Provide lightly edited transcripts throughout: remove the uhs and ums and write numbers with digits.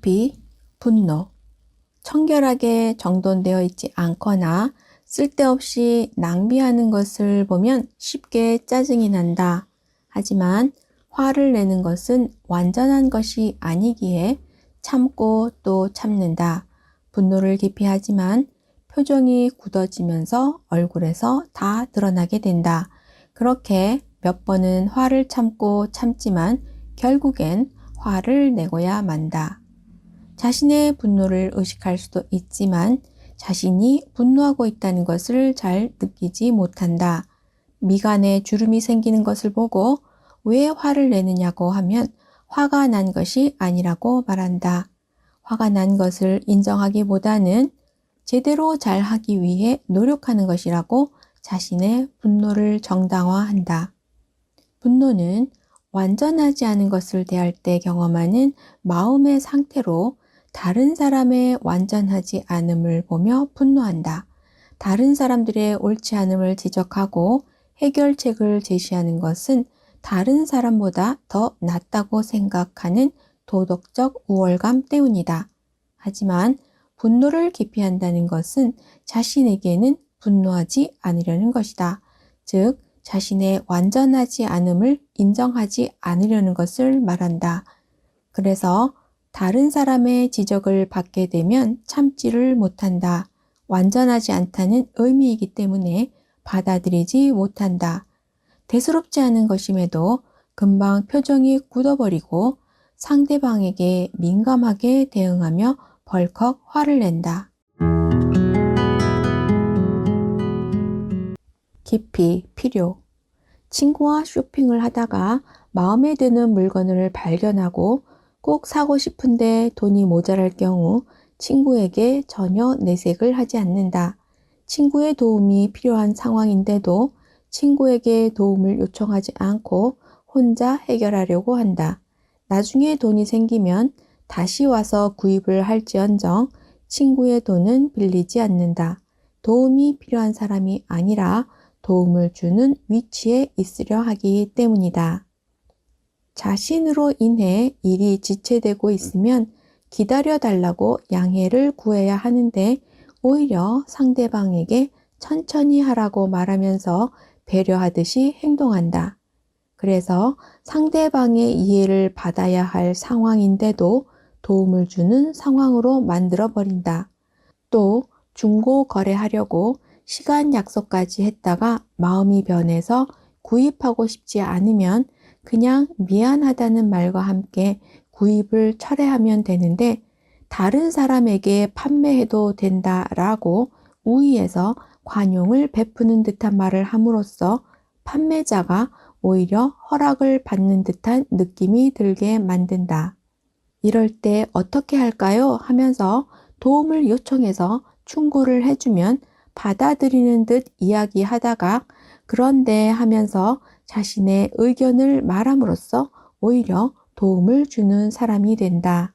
깊이, 분노. 청결하게 정돈되어 있지 않거나 쓸데없이 낭비하는 것을 보면 쉽게 짜증이 난다. 하지만 화를 내는 것은 완전한 것이 아니기에 참고 또 참는다. 분노를 깊이 하지만 표정이 굳어지면서 얼굴에서 다 드러나게 된다. 그렇게 몇 번은 화를 참고 참지만 결국엔 화를 내고야 만다. 자신의 분노를 의식할 수도 있지만 자신이 분노하고 있다는 것을 잘 느끼지 못한다. 미간에 주름이 생기는 것을 보고 왜 화를 내느냐고 하면 화가 난 것이 아니라고 말한다. 화가 난 것을 인정하기보다는 제대로 잘하기 위해 노력하는 것이라고 자신의 분노를 정당화한다. 분노는 완전하지 않은 것을 대할 때 경험하는 마음의 상태로 다른 사람의 완전하지 않음을 보며 분노한다. 다른 사람들의 옳지 않음을 지적하고 해결책을 제시하는 것은 다른 사람보다 더 낫다고 생각하는 도덕적 우월감 때문이다. 하지만 분노를 기피한다는 것은 자신에게는 분노하지 않으려는 것이다. 즉, 자신의 완전하지 않음을 인정하지 않으려는 것을 말한다. 그래서 다른 사람의 지적을 받게 되면 참지를 못한다. 완전하지 않다는 의미이기 때문에 받아들이지 못한다. 대수롭지 않은 것임에도 금방 표정이 굳어버리고 상대방에게 민감하게 대응하며 벌컥 화를 낸다. 깊이, 필요. 친구와 쇼핑을 하다가 마음에 드는 물건을 발견하고 꼭 사고 싶은데 돈이 모자랄 경우 친구에게 전혀 내색을 하지 않는다. 친구의 도움이 필요한 상황인데도 친구에게 도움을 요청하지 않고 혼자 해결하려고 한다. 나중에 돈이 생기면 다시 와서 구입을 할지언정 친구의 돈은 빌리지 않는다. 도움이 필요한 사람이 아니라 도움을 주는 위치에 있으려 하기 때문이다. 자신으로 인해 일이 지체되고 있으면 기다려달라고 양해를 구해야 하는데 오히려 상대방에게 천천히 하라고 말하면서 배려하듯이 행동한다. 그래서 상대방의 이해를 받아야 할 상황인데도 도움을 주는 상황으로 만들어버린다. 또 중고 거래하려고 시간 약속까지 했다가 마음이 변해서 구입하고 싶지 않으면 그냥 미안하다는 말과 함께 구입을 철회하면 되는데 다른 사람에게 판매해도 된다라고 우위에서 관용을 베푸는 듯한 말을 함으로써 판매자가 오히려 허락을 받는 듯한 느낌이 들게 만든다. 이럴 때 어떻게 할까요? 하면서 도움을 요청해서 충고를 해주면 받아들이는 듯 이야기하다가 그런데 하면서 자신의 의견을 말함으로써 오히려 도움을 주는 사람이 된다.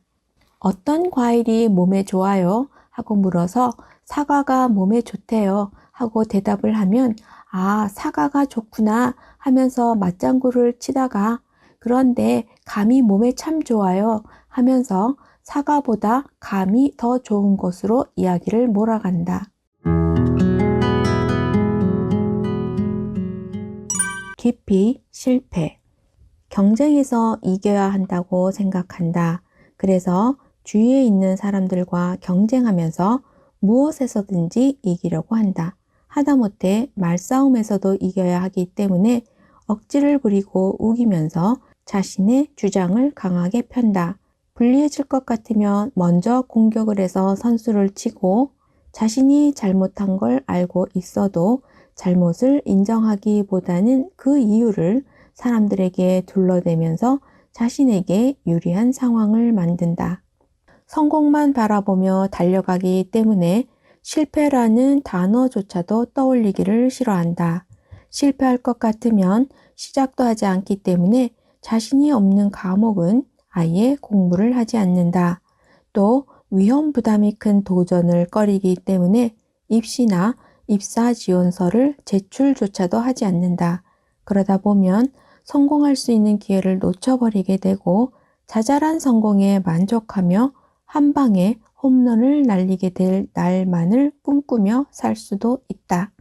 어떤 과일이 몸에 좋아요? 하고 물어서 사과가 몸에 좋대요. 하고 대답을 하면 아, 사과가 좋구나 하면서 맞장구를 치다가 그런데 감이 몸에 참 좋아요 하면서 사과보다 감이 더 좋은 것으로 이야기를 몰아간다. 깊이, 실패. 경쟁에서 이겨야 한다고 생각한다. 그래서 주위에 있는 사람들과 경쟁하면서 무엇에서든지 이기려고 한다. 하다못해 말싸움에서도 이겨야 하기 때문에 억지를 부리고 우기면서 자신의 주장을 강하게 편다. 불리해질 것 같으면 먼저 공격을 해서 선수를 치고 자신이 잘못한 걸 알고 있어도 잘못을 인정하기보다는 그 이유를 사람들에게 둘러대면서 자신에게 유리한 상황을 만든다. 성공만 바라보며 달려가기 때문에 실패라는 단어조차도 떠올리기를 싫어한다. 실패할 것 같으면 시작도 하지 않기 때문에 자신이 없는 과목은 아예 공부를 하지 않는다. 또 위험 부담이 큰 도전을 꺼리기 때문에 입시나 입사 지원서를 제출조차도 하지 않는다. 그러다 보면 성공할 수 있는 기회를 놓쳐버리게 되고 자잘한 성공에 만족하며 한 방에 홈런을 날리게 될 날만을 꿈꾸며 살 수도 있다.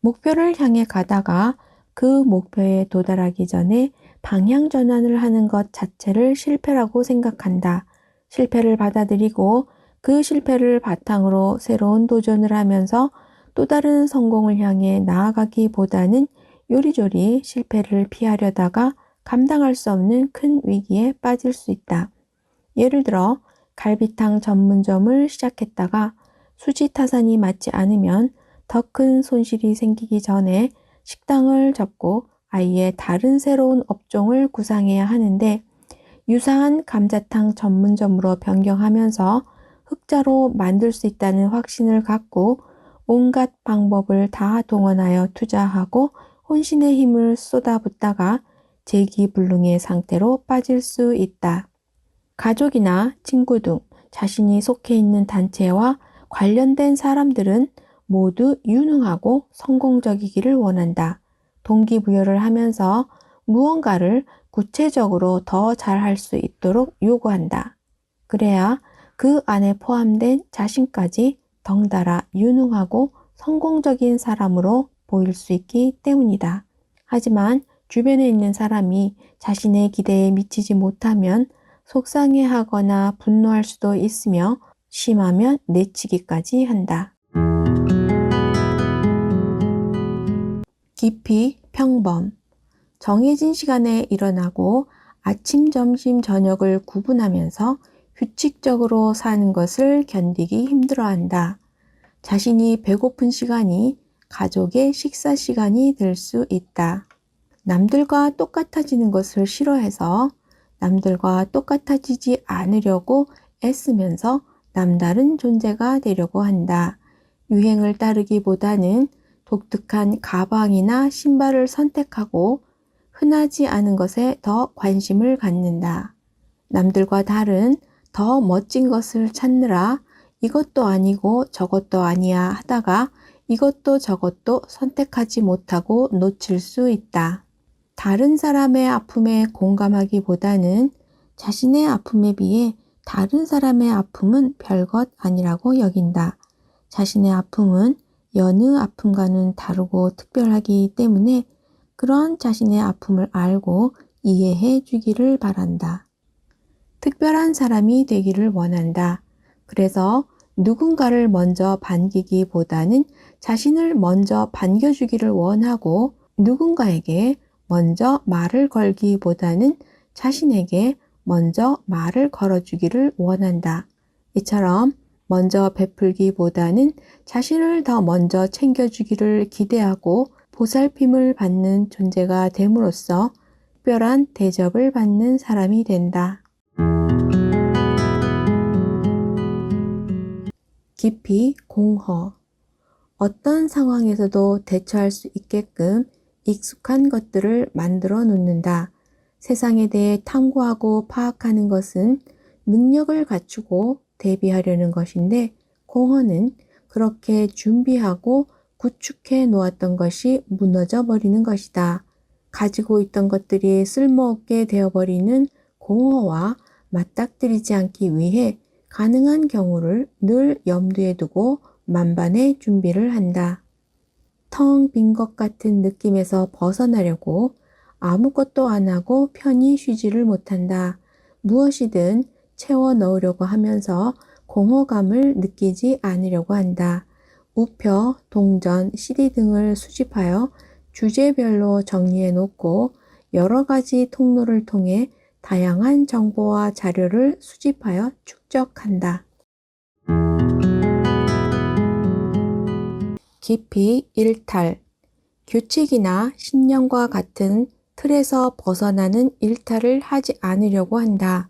목표를 향해 가다가 그 목표에 도달하기 전에 방향 전환을 하는 것 자체를 실패라고 생각한다. 실패를 받아들이고 그 실패를 바탕으로 새로운 도전을 하면서 또 다른 성공을 향해 나아가기보다는 요리조리 실패를 피하려다가 감당할 수 없는 큰 위기에 빠질 수 있다. 예를 들어 갈비탕 전문점을 시작했다가 수지타산이 맞지 않으면 더 큰 손실이 생기기 전에 식당을 접고 아예 다른 새로운 업종을 구상해야 하는데 유사한 감자탕 전문점으로 변경하면서 흑자로 만들 수 있다는 확신을 갖고 온갖 방법을 다 동원하여 투자하고 혼신의 힘을 쏟아붓다가 재기불능의 상태로 빠질 수 있다. 가족이나 친구 등 자신이 속해 있는 단체와 관련된 사람들은 모두 유능하고 성공적이기를 원한다. 동기부여를 하면서 무언가를 구체적으로 더 잘할 수 있도록 요구한다. 그래야 그 안에 포함된 자신까지 덩달아 유능하고 성공적인 사람으로 보일 수 있기 때문이다. 하지만 주변에 있는 사람이 자신의 기대에 미치지 못하면 속상해하거나 분노할 수도 있으며 심하면 내치기까지 한다. 깊이 평범. 정해진 시간에 일어나고 아침, 점심, 저녁을 구분하면서 규칙적으로 사는 것을 견디기 힘들어한다. 자신이 배고픈 시간이 가족의 식사 시간이 될 수 있다. 남들과 똑같아지는 것을 싫어해서 남들과 똑같아지지 않으려고 애쓰면서 남다른 존재가 되려고 한다. 유행을 따르기보다는 독특한 가방이나 신발을 선택하고 흔하지 않은 것에 더 관심을 갖는다. 남들과 다른 더 멋진 것을 찾느라 이것도 아니고 저것도 아니야 하다가 이것도 저것도 선택하지 못하고 놓칠 수 있다. 다른 사람의 아픔에 공감하기보다는 자신의 아픔에 비해 다른 사람의 아픔은 별것 아니라고 여긴다. 자신의 아픔은 여느 아픔과는 다르고 특별하기 때문에 그런 자신의 아픔을 알고 이해해 주기를 바란다. 특별한 사람이 되기를 원한다. 그래서 누군가를 먼저 반기기보다는 자신을 먼저 반겨주기를 원하고 누군가에게 먼저 말을 걸기보다는 자신에게 먼저 말을 걸어주기를 원한다. 이처럼 먼저 베풀기보다는 자신을 더 먼저 챙겨주기를 기대하고 보살핌을 받는 존재가 됨으로써 특별한 대접을 받는 사람이 된다. 깊이 공허. 어떤 상황에서도 대처할 수 있게끔 익숙한 것들을 만들어 놓는다. 세상에 대해 탐구하고 파악하는 것은 능력을 갖추고 대비하려는 것인데 공허는 그렇게 준비하고 구축해 놓았던 것이 무너져 버리는 것이다. 가지고 있던 것들이 쓸모없게 되어버리는 공허와 맞닥뜨리지 않기 위해 가능한 경우를 늘 염두에 두고 만반의 준비를 한다. 텅 빈 것 같은 느낌에서 벗어나려고 아무것도 안 하고 편히 쉬지를 못한다. 무엇이든 채워 넣으려고 하면서 공허감을 느끼지 않으려고 한다. 우표, 동전, CD 등을 수집하여 주제별로 정리해 놓고 여러 가지 통로를 통해 다양한 정보와 자료를 수집하여 축적한다. 깊이 일탈. 규칙이나 신념과 같은 틀에서 벗어나는 일탈을 하지 않으려고 한다.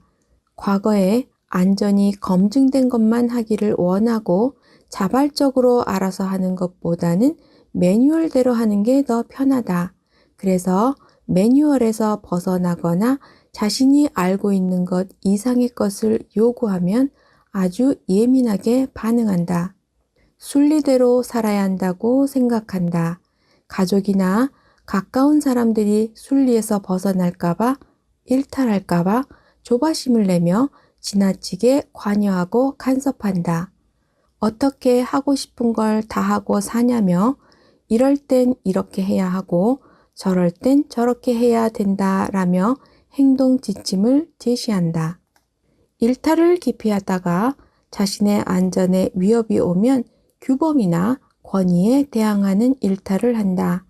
과거에 안전이 검증된 것만 하기를 원하고 자발적으로 알아서 하는 것보다는 매뉴얼대로 하는 게 더 편하다. 그래서 매뉴얼에서 벗어나거나 자신이 알고 있는 것 이상의 것을 요구하면 아주 예민하게 반응한다. 순리대로 살아야 한다고 생각한다. 가족이나 가까운 사람들이 순리에서 벗어날까봐, 일탈할까봐 조바심을 내며 지나치게 관여하고 간섭한다. 어떻게 하고 싶은 걸 다 하고 사냐며 이럴 땐 이렇게 해야 하고 저럴 땐 저렇게 해야 된다라며 행동 지침을 제시한다. 일탈을 기피하다가 자신의 안전에 위협이 오면 규범이나 권위에 대항하는 일탈을 한다.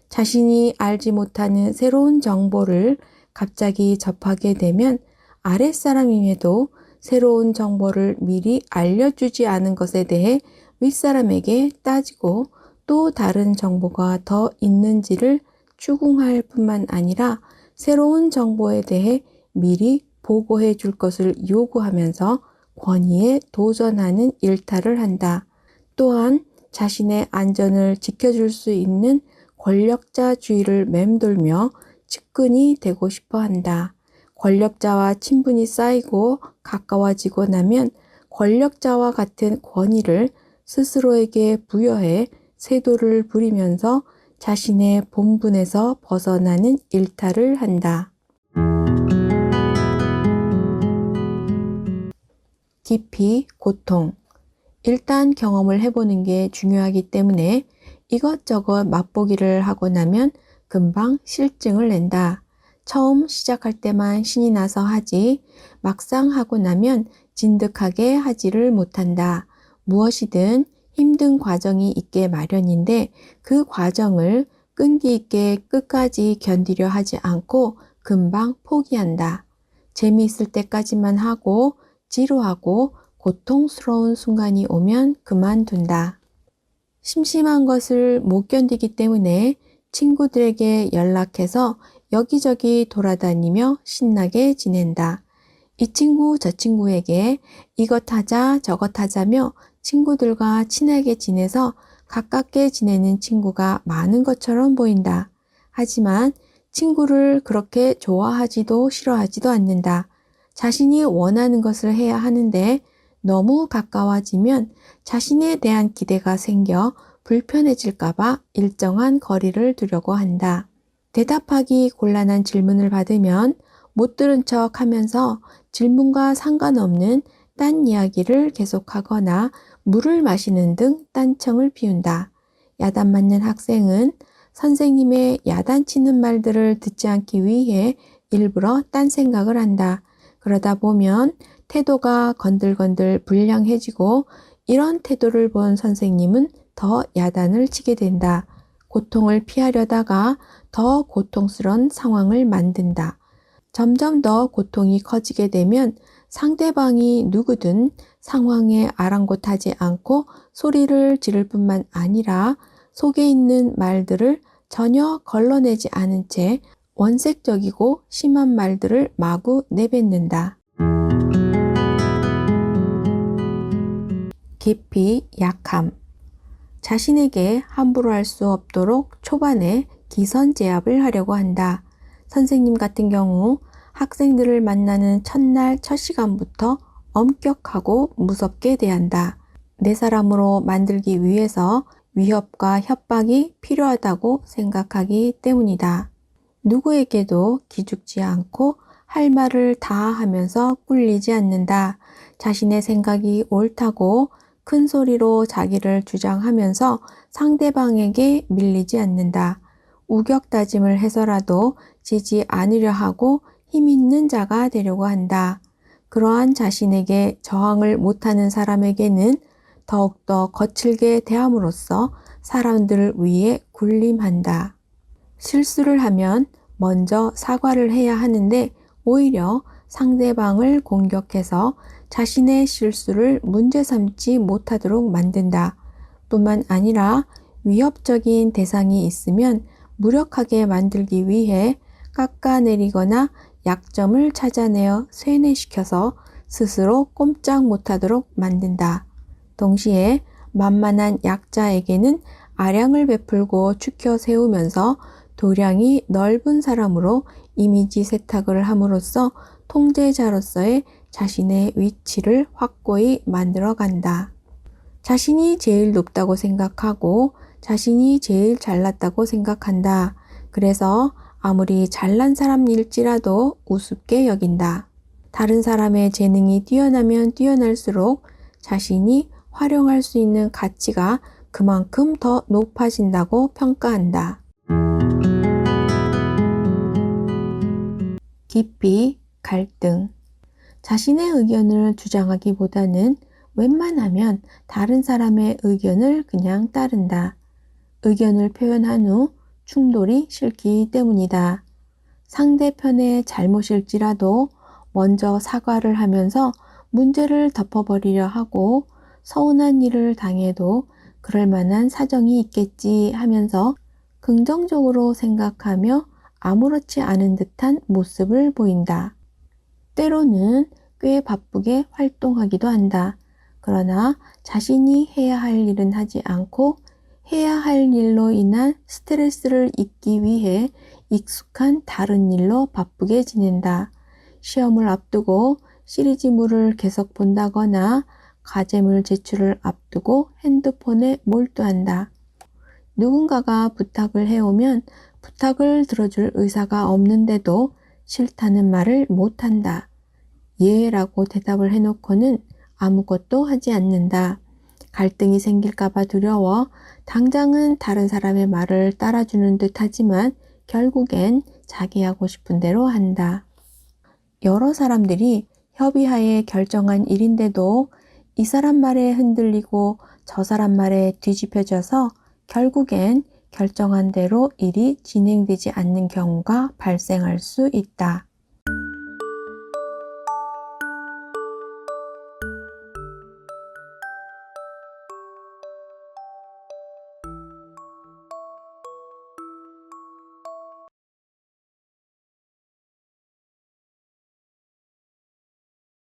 자신이 알지 못하는 새로운 정보를 갑자기 접하게 되면 아랫사람임에도 새로운 정보를 미리 알려주지 않은 것에 대해 윗사람에게 따지고 또 다른 정보가 더 있는지를 추궁할 뿐만 아니라 새로운 정보에 대해 미리 보고해 줄 것을 요구하면서 권위에 도전하는 일탈을 한다. 또한 자신의 안전을 지켜줄 수 있는 권력자주의를 맴돌며 측근이 되고 싶어 한다. 권력자와 친분이 쌓이고 가까워지고 나면 권력자와 같은 권위를 스스로에게 부여해 세도를 부리면서 자신의 본분에서 벗어나는 일탈을 한다. 깊이 고통. 일단 경험을 해보는 게 중요하기 때문에 이것저것 맛보기를 하고 나면 금방 실증을 낸다. 처음 시작할 때만 신이 나서 하지 막상 하고 나면 진득하게 하지를 못한다. 무엇이든 힘든 과정이 있게 마련인데 그 과정을 끈기 있게 끝까지 견디려 하지 않고 금방 포기한다. 재미있을 때까지만 하고 지루하고 고통스러운 순간이 오면 그만둔다. 심심한 것을 못 견디기 때문에 친구들에게 연락해서 여기저기 돌아다니며 신나게 지낸다. 이 친구 저 친구에게 이것 하자 저것 하자며 친구들과 친하게 지내서 가깝게 지내는 친구가 많은 것처럼 보인다. 하지만 친구를 그렇게 좋아하지도 싫어하지도 않는다. 자신이 원하는 것을 해야 하는데 너무 가까워지면 자신에 대한 기대가 생겨 불편해질까봐 일정한 거리를 두려고 한다. 대답하기 곤란한 질문을 받으면 못 들은 척 하면서 질문과 상관없는 딴 이야기를 계속하거나 물을 마시는 등 딴청을 피운다. 야단 맞는 학생은 선생님의 야단치는 말들을 듣지 않기 위해 일부러 딴 생각을 한다. 그러다 보면 태도가 건들건들 불량해지고 이런 태도를 본 선생님은 더 야단을 치게 된다. 고통을 피하려다가 더 고통스러운 상황을 만든다. 점점 더 고통이 커지게 되면 상대방이 누구든 상황에 아랑곳하지 않고 소리를 지를 뿐만 아니라 속에 있는 말들을 전혀 걸러내지 않은 채 원색적이고 심한 말들을 마구 내뱉는다. 깊이 약함. 자신에게 함부로 할 수 없도록 초반에 기선제압을 하려고 한다. 선생님 같은 경우 학생들을 만나는 첫날 첫 시간부터 엄격하고 무섭게 대한다. 내 사람으로 만들기 위해서 위협과 협박이 필요하다고 생각하기 때문이다. 누구에게도 기죽지 않고 할 말을 다 하면서 꿀리지 않는다. 자신의 생각이 옳다고 큰 소리로 자기를 주장하면서 상대방에게 밀리지 않는다. 우격다짐을 해서라도 지지 않으려 하고 힘 있는 자가 되려고 한다. 그러한 자신에게 저항을 못하는 사람에게는 더욱더 거칠게 대함으로써 사람들 위에 군림한다. 실수를 하면 먼저 사과를 해야 하는데 오히려 상대방을 공격해서 자신의 실수를 문제 삼지 못하도록 만든다. 뿐만 아니라 위협적인 대상이 있으면 무력하게 만들기 위해 깎아내리거나 약점을 찾아내어 쇠뇌시켜서 스스로 꼼짝 못하도록 만든다. 동시에 만만한 약자에게는 아량을 베풀고 추켜 세우면서 도량이 넓은 사람으로 이미지 세탁을 함으로써 통제자로서의 자신의 위치를 확고히 만들어 간다. 자신이 제일 높다고 생각하고 자신이 제일 잘났다고 생각한다. 그래서 아무리 잘난 사람일지라도 우습게 여긴다. 다른 사람의 재능이 뛰어나면 뛰어날수록 자신이 활용할 수 있는 가치가 그만큼 더 높아진다고 평가한다. 기피, 갈등. 자신의 의견을 주장하기보다는 웬만하면 다른 사람의 의견을 그냥 따른다. 의견을 표현한 후 충돌이 싫기 때문이다. 상대편의 잘못일지라도 먼저 사과를 하면서 문제를 덮어버리려 하고 서운한 일을 당해도 그럴 만한 사정이 있겠지 하면서 긍정적으로 생각하며 아무렇지 않은 듯한 모습을 보인다. 때로는 꽤 바쁘게 활동하기도 한다. 그러나 자신이 해야 할 일은 하지 않고 해야 할 일로 인한 스트레스를 잊기 위해 익숙한 다른 일로 바쁘게 지낸다. 시험을 앞두고 시리즈물을 계속 본다거나 과제물 제출을 앞두고 핸드폰에 몰두한다. 누군가가 부탁을 해오면 부탁을 들어줄 의사가 없는데도 싫다는 말을 못한다. 예 라고 대답을 해놓고는 아무것도 하지 않는다. 갈등이 생길까봐 두려워 당장은 다른 사람의 말을 따라주는 듯 하지만 결국엔 자기 하고 싶은 대로 한다. 여러 사람들이 협의하에 결정한 일인데도 이 사람 말에 흔들리고 저 사람 말에 뒤집혀져서 결국엔 결정한 대로 일이 진행되지 않는 경우가 발생할 수 있다.